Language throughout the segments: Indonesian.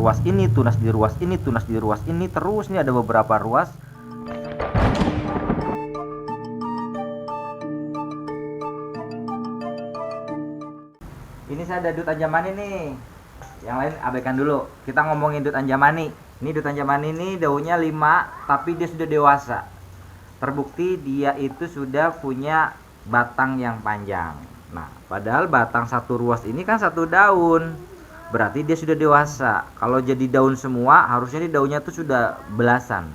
ruas ini, tunas di ruas ini, tunas di ruas ini, terus nih ada beberapa ruas. Ini saya ada Dut Anjamani nih. Yang lain abaikan dulu. Kita ngomongin Dut Anjamani. Ini Dut Anjamani ini daunnya 5, tapi dia sudah dewasa. Terbukti dia itu sudah punya batang yang panjang. Nah, padahal batang satu ruas ini kan satu daun. Berarti dia sudah dewasa. Kalau jadi daun semua, harusnya di daunnya tuh sudah belasan.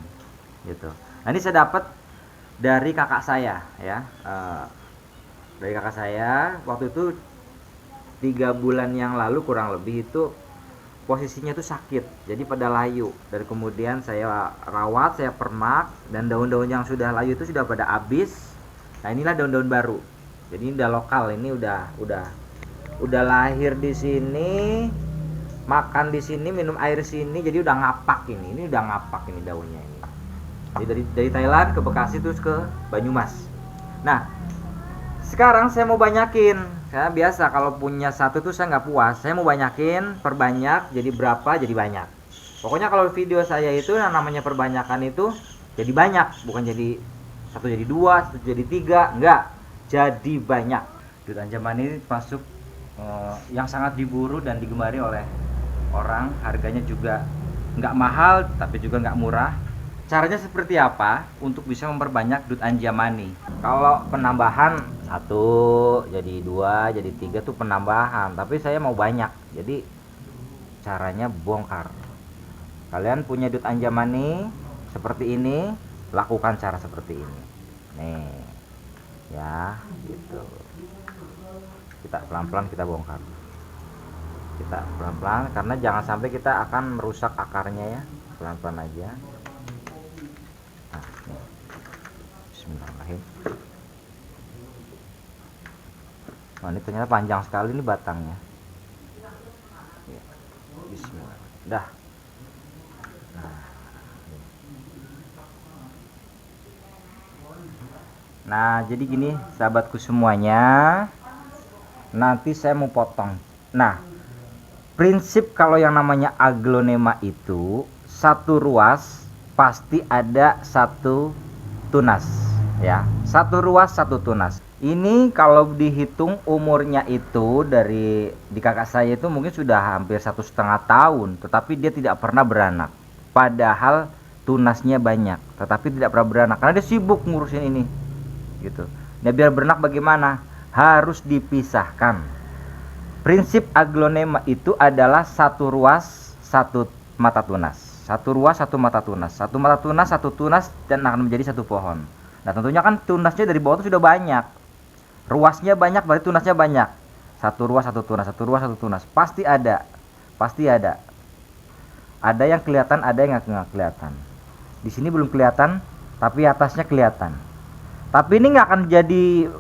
Gitu. Nah, ini saya dapat dari kakak saya ya. Dari kakak saya waktu itu 3 bulan yang lalu kurang lebih itu posisinya tuh sakit, jadi pada layu. Dan kemudian saya rawat, saya permak, dan daun-daun yang sudah layu itu sudah pada habis. Nah, inilah daun-daun baru. Jadi ini udah lokal, ini udah lahir di sini, makan di sini, minum air sini, jadi udah ngapak ini udah ngapak ini daunnya ini. Jadi dari Thailand ke Bekasi terus ke Banyumas. Nah, sekarang saya mau banyakin. Saya biasa kalau punya satu tuh saya nggak puas, saya mau banyakin, perbanyak, jadi berapa jadi banyak. Pokoknya kalau video saya itu yang namanya perbanyakan itu jadi banyak, bukan jadi satu jadi 2, satu jadi 3, enggak, jadi banyak. Dut Anjamani ini masuk yang sangat diburu dan digemari oleh orang. Harganya juga nggak mahal tapi juga nggak murah. Caranya seperti apa untuk bisa memperbanyak Dut Anjamani? Kalau penambahan 1 jadi 2 jadi 3 tuh penambahan, tapi saya mau banyak, jadi caranya bongkar. Kalian punya Dut Anjamani seperti ini, lakukan cara seperti ini nih ya, gitu. Kita pelan-pelan kita bongkar, kita pelan-pelan, karena jangan sampai kita akan merusak akarnya ya. Pelan-pelan aja. Nah, nih. Bismillahirrahmanirrahim. Nah, ini ternyata panjang sekali ini batangnya ya. Bismillah. Dah. Nah, jadi gini sahabatku semuanya, nanti saya mau potong. Nah, prinsip kalau yang namanya aglonema itu satu ruas pasti ada satu tunas ya, satu ruas satu tunas. Ini kalau dihitung umurnya itu dari di kakak saya itu mungkin sudah hampir 1,5 tahun, tetapi dia tidak pernah beranak. Padahal tunasnya banyak, tetapi tidak pernah beranak karena dia sibuk ngurusin ini, gitu. Nah, biar beranak bagaimana? Harus dipisahkan. Prinsip aglonema itu adalah satu ruas satu mata tunas, satu ruas satu mata tunas, satu mata tunas satu tunas, dan akan menjadi satu pohon. Nah, tentunya kan tunasnya dari bawah itu sudah banyak. Ruasnya banyak berarti tunasnya banyak. Satu ruas satu tunas, satu ruas satu tunas. Pasti ada. Pasti ada. Ada yang kelihatan, ada yang nggak kelihatan. Di sini belum kelihatan, tapi atasnya kelihatan. Tapi ini nggak akan jadi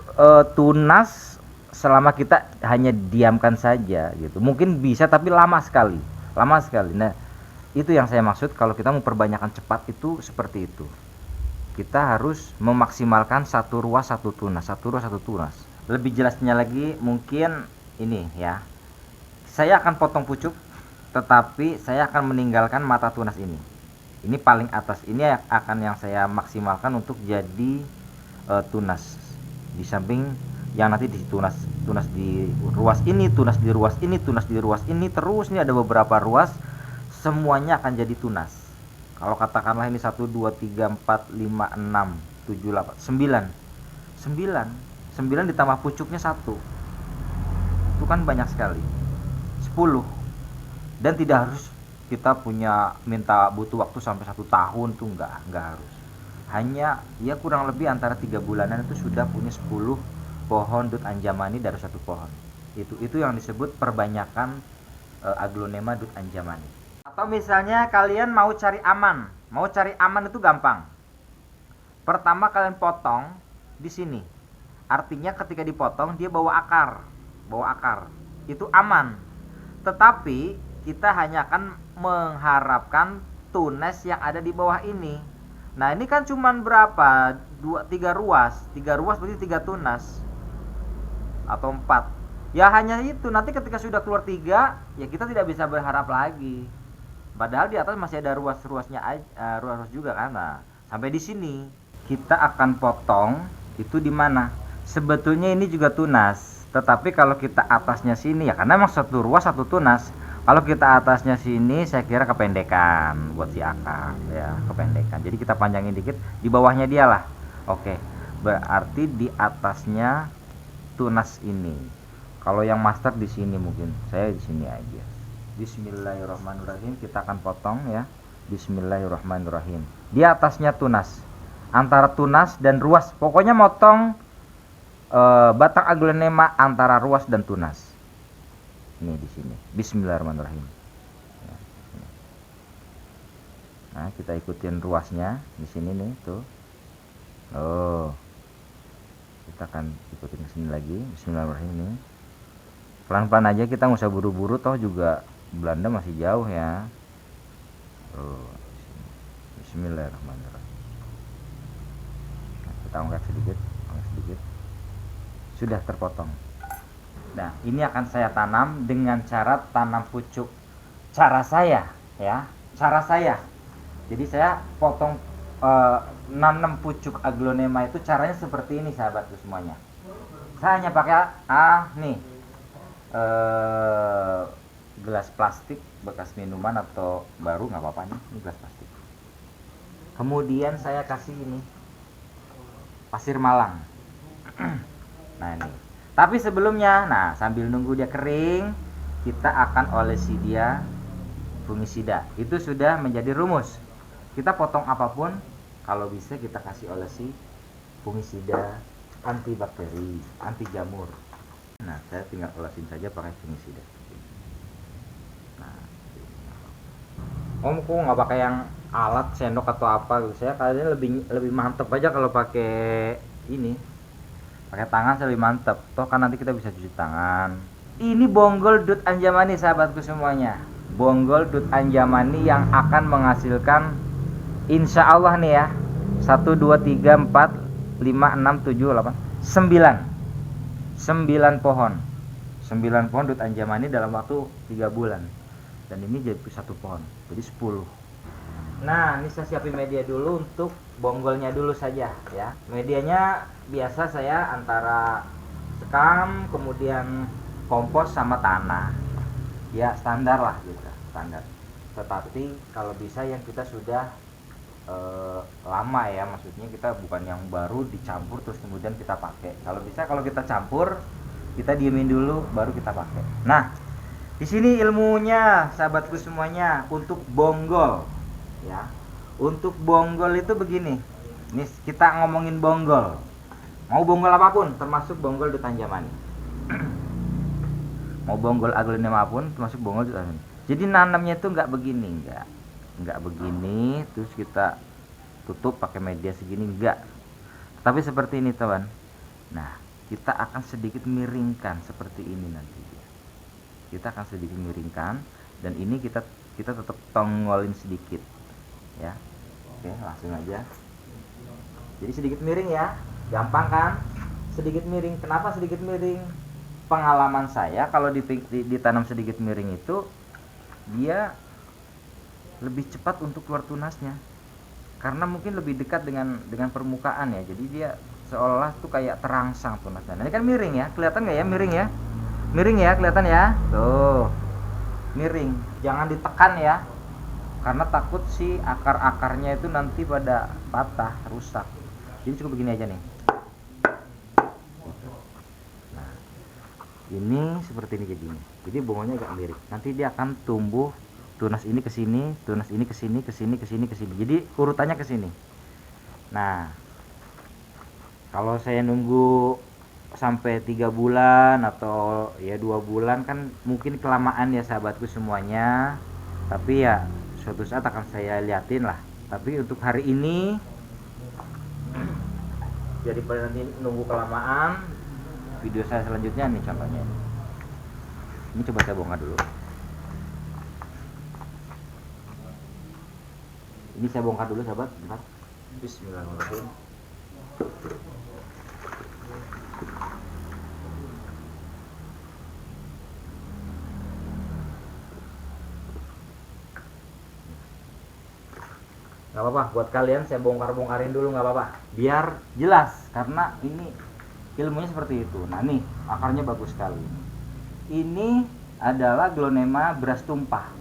tunas selama kita hanya diamkan saja gitu. Mungkin bisa tapi lama sekali. Lama sekali. Nah, itu yang saya maksud kalau kita mau perbanyakkan cepat itu seperti itu. Kita harus memaksimalkan satu ruas satu tunas, satu ruas satu tunas. Lebih jelasnya lagi mungkin ini ya, saya akan potong pucuk, tetapi saya akan meninggalkan mata tunas ini paling atas. Ini akan yang saya maksimalkan untuk jadi tunas di samping yang nanti di tunas di ruas ini, tunas di ruas ini, tunas di ruas ini, terus ini ada beberapa ruas, semuanya akan jadi tunas. Kalau katakanlah ini 1, 2, 3, 4, 5, 6, 7, 8, 9 9 ditambah pucuknya 1, itu kan banyak sekali. 10. Dan tidak harus kita butuh waktu sampai 1 tahun tuh, enggak harus. Hanya ya kurang lebih antara 3 bulanan itu sudah punya 10 pohon Dut Anjamani dari satu pohon. Itu yang disebut perbanyakan aglonema Dut Anjamani. Atau misalnya kalian mau cari aman itu gampang. Pertama kalian potong di sini. Artinya ketika dipotong dia bawa akar. Itu aman. Tetapi kita hanya akan mengharapkan tunas yang ada di bawah ini. Nah, ini kan cuman berapa? 3 ruas. 3 ruas berarti 3 tunas. Atau 4. Ya hanya itu. Nanti ketika sudah keluar 3, ya kita tidak bisa berharap lagi. Padahal di atas masih ada ruas-ruasnya, ruas-ruas juga kan. Nah, sampai di sini kita akan potong itu di mana? Sebetulnya ini juga tunas, tetapi kalau kita atasnya sini ya, karena emang satu ruas satu tunas. Kalau kita atasnya sini, saya kira kependekan buat si akar ya, kependekan. Jadi kita panjangin dikit, di bawahnya dia lah. Oke, berarti di atasnya tunas ini. Kalau yang master di sini, mungkin saya di sini aja. Bismillahirrahmanirrahim, kita akan potong ya. Bismillahirrahmanirrahim. Di atasnya tunas, antara tunas dan ruas, pokoknya motong batang aglonema antara ruas dan tunas. Ini di sini. Bismillahirrahmanirrahim. Nah, kita ikutin ruasnya di sini nih, tuh. Oh. Kita akan ikutin ke sini lagi. Bismillahirrahmanirrahim nih. Pelan-pelan aja, kita nggak usah buru-buru, toh juga Belanda masih jauh ya. Oh, Bismillahirrahmanirrahim. Nah, kita angkat sedikit, sudah terpotong. Nah, ini akan saya tanam dengan cara tanam pucuk. Cara saya ya, cara saya. Jadi saya potong nanam pucuk aglonema itu caranya seperti ini sahabatku semuanya. Saya hanya pakai nih gelas plastik bekas minuman atau baru nggak apa-apa nih, ini gelas plastik. Kemudian saya kasih ini pasir malang. Nah ini. Tapi sebelumnya, nah sambil nunggu dia kering, kita akan olesi dia fungisida. Itu sudah menjadi rumus. Kita potong apapun, kalau bisa kita kasih olesi fungisida, antibakteri, anti jamur. Nah, saya tinggal olesin saja pakai fungisida. Nah, kok nggak pakai yang alat sendok atau apa gitu? Saya kayaknya lebih mantep aja kalau pakai ini, pakai tangan lebih mantep. Toh kan nanti kita bisa cuci tangan. Ini bonggol dut anjamani sahabatku semuanya. Bonggol dut anjamani yang akan menghasilkan, insya Allah nih ya, 1, 2, 3, 4, 5, 6, 7, 8, 9 pohon. 9 pohon dut anjamani dalam waktu 3 bulan. Dan ini jadi 1 pohon, jadi 10. Nah, ini saya siapin media dulu untuk bonggolnya dulu saja ya. Medianya biasa saya antara sekam, kemudian kompos sama tanah. Ya standar lah gitu, standar. Tetapi kalau bisa yang kita sudah lama ya, maksudnya kita bukan yang baru dicampur terus kemudian kita pakai. Kalau bisa kalau kita campur, kita diemin dulu baru kita pakai. Nah, di sini ilmunya sahabatku semuanya untuk bonggol ya. Untuk bonggol itu begini. Ini kita ngomongin bonggol. Mau bonggol apapun termasuk bonggol dut anjamani. Mau bonggol aglonema pun termasuk bonggol dut anjamani. Jadi nanamnya itu nggak begini, nggak begini terus kita tutup pakai media segini, enggak, tapi seperti ini teman. Nah, kita akan sedikit miringkan seperti ini nanti ya. Kita akan sedikit miringkan dan ini kita tetap tongolin sedikit ya. Oke, langsung aja. Jadi sedikit miring ya, gampang kan? Sedikit miring. Kenapa sedikit miring? Pengalaman saya kalau ditanam sedikit miring itu dia lebih cepat untuk keluar tunasnya, karena mungkin lebih dekat dengan permukaan ya. Jadi dia seolah tuh kayak terangsang tunasnya. Nah, ini kan miring ya, kelihatan nggak ya miring ya? Miring ya, kelihatan ya? Tuh, miring. Jangan ditekan ya, karena takut si akar-akarnya itu nanti pada patah, rusak. Jadi cukup begini aja nih. Nah, ini seperti ini jadinya. Jadi bunganya agak miring. Nanti dia akan tumbuh tunas ini ke sini, tunas ini ke sini, ke sini, ke sini, ke sini. Jadi urutannya ke sini. Nah, kalau saya nunggu sampai 3 bulan atau ya 2 bulan kan mungkin kelamaan ya sahabatku semuanya. Tapi ya suatu saat akan saya liatin lah. Tapi untuk hari ini jadi pada nanti nunggu kelamaan, video saya selanjutnya nih contohnya. Ini coba saya bongkar dulu. Ini saya bongkar dulu sahabat, bentar. Bismillahirrahmanirrahim. Nggak apa-apa, buat kalian saya bongkar-bongkarin dulu, nggak apa-apa, biar jelas, karena ini ilmunya seperti itu. Nah nih, akarnya bagus sekali. Ini adalah Glonema beras tumpah.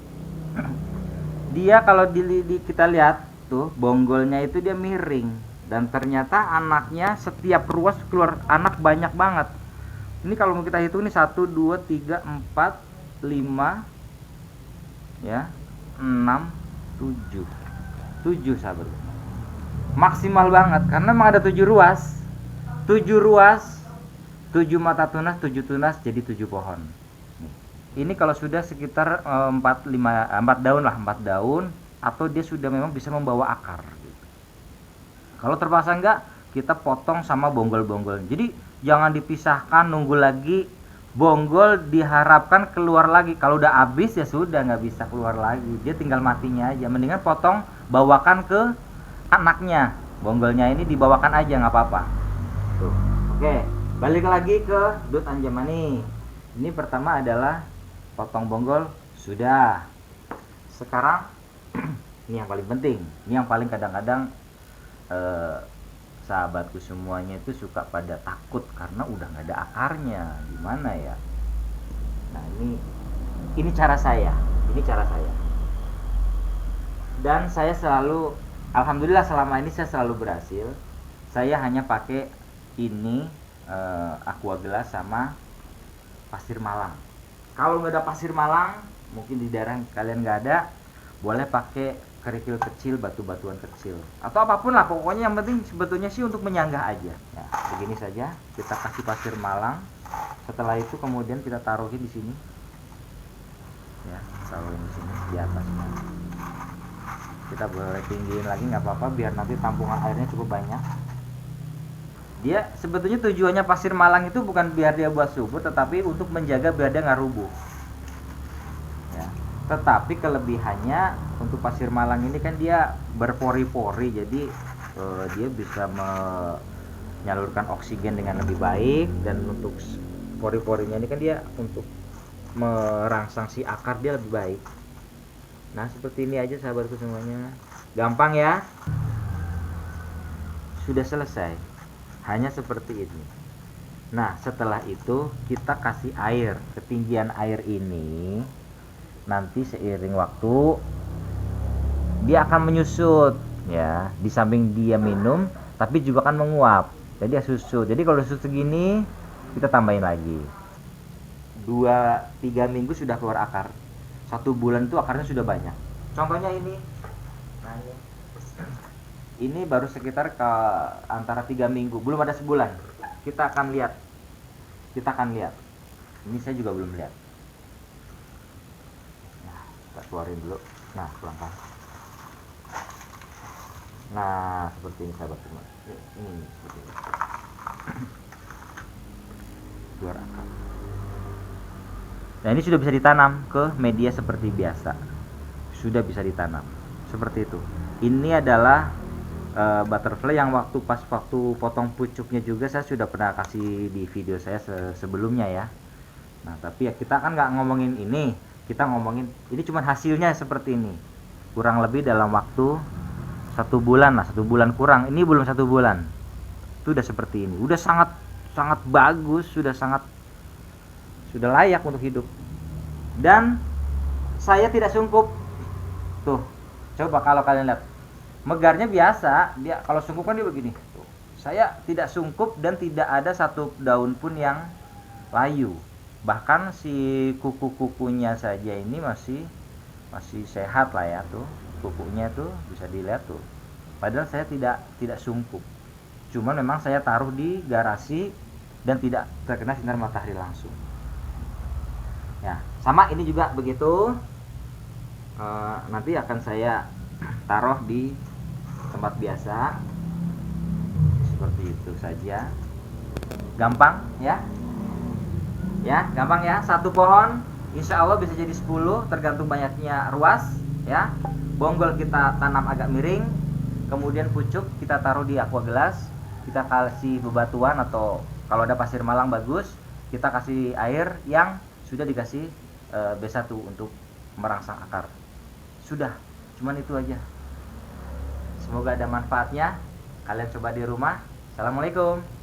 Dia kalau kita lihat tuh, bonggolnya itu dia miring, dan ternyata anaknya setiap ruas keluar anak banyak banget. Ini kalau kita hitung nih 1 2 3 4 5 ya, 6 7 sahabat. Maksimal banget karena memang ada 7 ruas. 7 ruas, 7 mata tunas, 7 tunas jadi 7 pohon. Ini kalau sudah sekitar 4 daun lah, 4 daun, atau dia sudah memang bisa membawa akar gitu. Kalau terpaksa enggak, kita potong sama bonggol-bonggol. Jadi jangan dipisahkan, nunggu lagi bonggol diharapkan keluar lagi. Kalau udah habis ya sudah, nggak bisa keluar lagi, dia tinggal matinya aja. Mendingan potong, bawakan ke anaknya, bonggolnya ini dibawakan aja, nggak apa-apa tuh. Oke, balik lagi ke Dut Anjamani. Ini pertama adalah potong bonggol sudah. Sekarang ini yang paling penting, ini yang paling kadang-kadang sahabatku semuanya itu suka pada takut karena udah nggak ada akarnya, gimana ya. Nah ini cara saya, dan saya selalu, alhamdulillah selama ini saya selalu berhasil. Saya hanya pakai ini aqua gelas sama pasir malang. Kalau nggak ada pasir malang, mungkin di daerah kalian nggak ada, boleh pakai kerikil kecil, batu-batuan kecil, atau apapun lah, pokoknya yang penting sebetulnya sih untuk menyanggah aja ya. Begini saja, kita kasih pasir malang. Setelah itu kemudian kita taruhin di sini ya, taruhin di sini di atasnya. Kita boleh tinggiin lagi, nggak apa-apa, biar nanti tampungan airnya cukup banyak. Dia sebetulnya tujuannya pasir malang itu bukan biar dia buat subur, tetapi untuk menjaga biar dia nggak rubuh. Tetapi kelebihannya untuk pasir malang ini kan dia berpori-pori, jadi dia bisa menyalurkan oksigen dengan lebih baik, dan untuk pori-porinya ini kan dia untuk merangsang si akar dia lebih baik. Nah seperti ini aja sahabatku semuanya, gampang ya. Sudah selesai, hanya seperti ini. Nah setelah itu kita kasih air. Ketinggian air ini nanti seiring waktu dia akan menyusut ya. Di samping dia minum, tapi juga akan menguap, jadi susut. Jadi kalau susut segini, kita tambahin lagi 2-3 minggu sudah keluar akar. 1 bulan itu akarnya sudah banyak. Contohnya ini, nah ini baru sekitar ke antara 3 minggu, belum ada sebulan. Kita akan lihat, ini saya juga belum lihat. Kita keluarin dulu. Nah pelan-pelan. Nah seperti ini sahabat semua. Ini seperti ini. Keluar akar. Nah ini sudah bisa ditanam ke media seperti biasa. Sudah bisa ditanam seperti itu. Ini adalah butterfly yang waktu potong pucuknya juga saya sudah pernah kasih di video saya sebelumnya ya. Nah tapi ya kita kan nggak ngomongin ini, kita ngomongin ini cuma hasilnya seperti ini. Kurang lebih dalam waktu 1 bulan lah, 1 bulan kurang. Ini belum 1 bulan, itu udah seperti ini. Udah sangat bagus, sudah layak untuk hidup. Dan saya tidak sungkup. Tuh, coba kalau kalian lihat, megarnya biasa. Dia kalau sungkup kan dia begini. Tuh, saya tidak sungkup dan tidak ada 1 daun pun yang layu. Bahkan si kuku-kukunya saja ini masih sehat lah ya, tuh kukunya tuh bisa dilihat tuh. Padahal saya tidak sungkup, cuman memang saya taruh di garasi dan tidak terkena sinar matahari langsung ya. Sama ini juga begitu. Nanti akan saya taruh di tempat biasa seperti itu saja. Gampang ya. Ya, gampang ya. 1 pohon insya Allah bisa jadi 10, tergantung banyaknya ruas ya. Bonggol kita tanam agak miring, kemudian pucuk kita taruh di aqua gelas, kita kasih bebatuan, atau kalau ada pasir malang bagus, kita kasih air yang sudah dikasih B1 untuk merangsang akar. Sudah, cuman itu aja. Semoga ada manfaatnya. Kalian coba di rumah. Assalamualaikum.